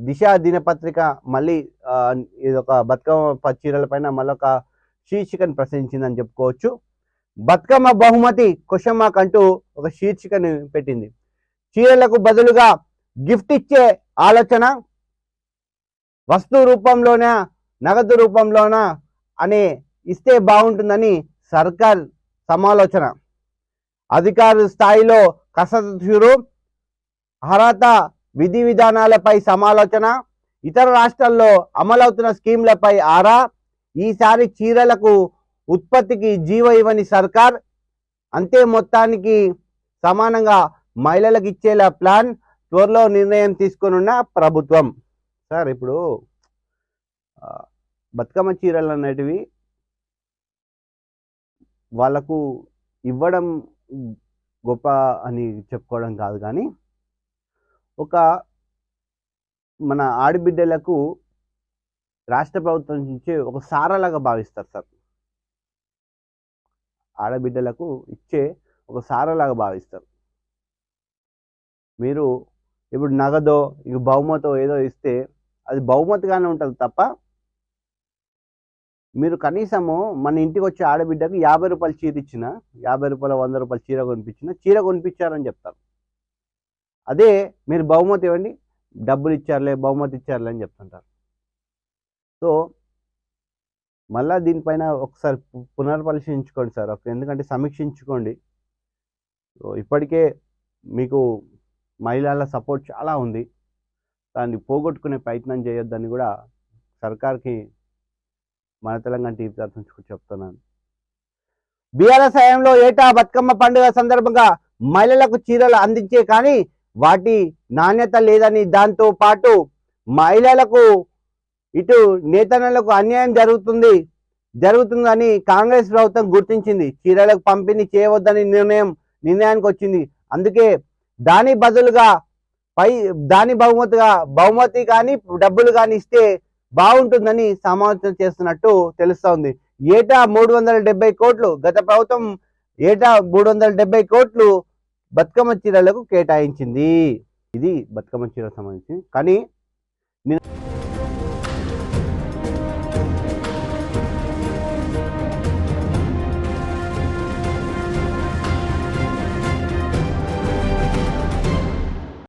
దిశ దినపత్రిక మళ్ళీ ఇది ఒక బతుకమ్మ చీరల పైన మళ్ళొక శీర్షికను ప్రశ్నించిందని చెప్పుకోవచ్చు. బతుకమ్మ బహుమతి క్వశ్చన్ మార్క్ అంటూ ఒక శీర్షికను పెట్టింది. చీరలకు బదులుగా గిఫ్ట్ ఇచ్చే ఆలోచన వస్తు రూపంలోనా నగదు రూపంలోనా అనే ఇస్తే బాగుంటుందని సర్కార్ సమాలోచన. అధికార స్థాయిలో కసరత్తు, అర్హత విధి విధానాలపై సమాలోచన, ఇతర రాష్ట్రాల్లో అమలవుతున్న స్కీమ్లపై ఆరా. ఈసారి చీరలకు ఉత్పత్తికి జీవ ఇవ్వని సర్కార్, అంతే మొత్తానికి సమానంగా మహిళలకు ఇచ్చేలా ప్లాన్, త్వరలో నిర్ణయం తీసుకున్న ప్రభుత్వం. సార్ ఇప్పుడు బతుకమ్మ చీరలు అనేటివి వాళ్ళకు ఇవ్వడం గొప్ప అని చెప్పుకోవడం కాదు, కానీ ఒక మన ఆడబిడ్డలకు రాష్ట్ర ప్రభుత్వం నుంచి ఒక సారలాగా భావిస్తారు సార్. ఆడబిడ్డలకు ఇచ్చే ఒక సారలాగా భావిస్తారు. మీరు ఇప్పుడు నగదో ఇక బహుమతో ఏదో ఇస్తే అది బహుమతిగానే ఉంటుంది తప్ప, మీరు కనీసము మన ఇంటికి వచ్చే ఆడబిడ్డకు 50 రూపాయలు చీర ఇచ్చిన, 50 రూపాయలు 100 రూపాయలు చీర కొనిపించిన, చీర కొనిపించారని చెప్తారు. అదే మీరు బహుమతి ఇవ్వండి, డబ్బులు ఇచ్చారులే, బహుమతి ఇచ్చారులే అని చెప్తుంటారు. సో మళ్ళీ దీనిపైన ఒకసారి పునర్పరిశీలించుకోండి సార్, ఎందుకంటే సమీక్షించుకోండి. సో ఇప్పటికే మీకు మహిళల సపోర్ట్ చాలా ఉంది, దాన్ని పోగొట్టుకునే ప్రయత్నం చేయొద్దని కూడా సర్కార్కి మన తెలంగాణ టీవీ తరఫు నుంచి చెప్తున్నాను. బీఆర్ఎస్ హయాంలో ఏటా బతుకమ్మ పండుగ సందర్భంగా మహిళలకు చీరలు అందించే కానీ వాటి నాణ్యత లేదని, దాంతో పాటు మహిళలకు ఇటు నేతన్నలకు అన్యాయం జరుగుతుందని కాంగ్రెస్ ప్రభుత్వం గుర్తించింది. చీరలకు పంపిణీ చేయవద్దని నిర్ణయానికి వచ్చింది. అందుకే దాని బదులుగా బహుమతి కానీ డబ్బులు కానీ ఇస్తే బాగుంటుందని సమాలోచన చేస్తున్నట్టు తెలుస్తోంది. ఏటా 370 కోట్లు, గత ప్రభుత్వం ఏటా 370 కోట్లు బతుకమ్మ చీరలకు కేటాయించింది. ఇది బతుకమ్మ చీరకు సంబంధించి. కానీ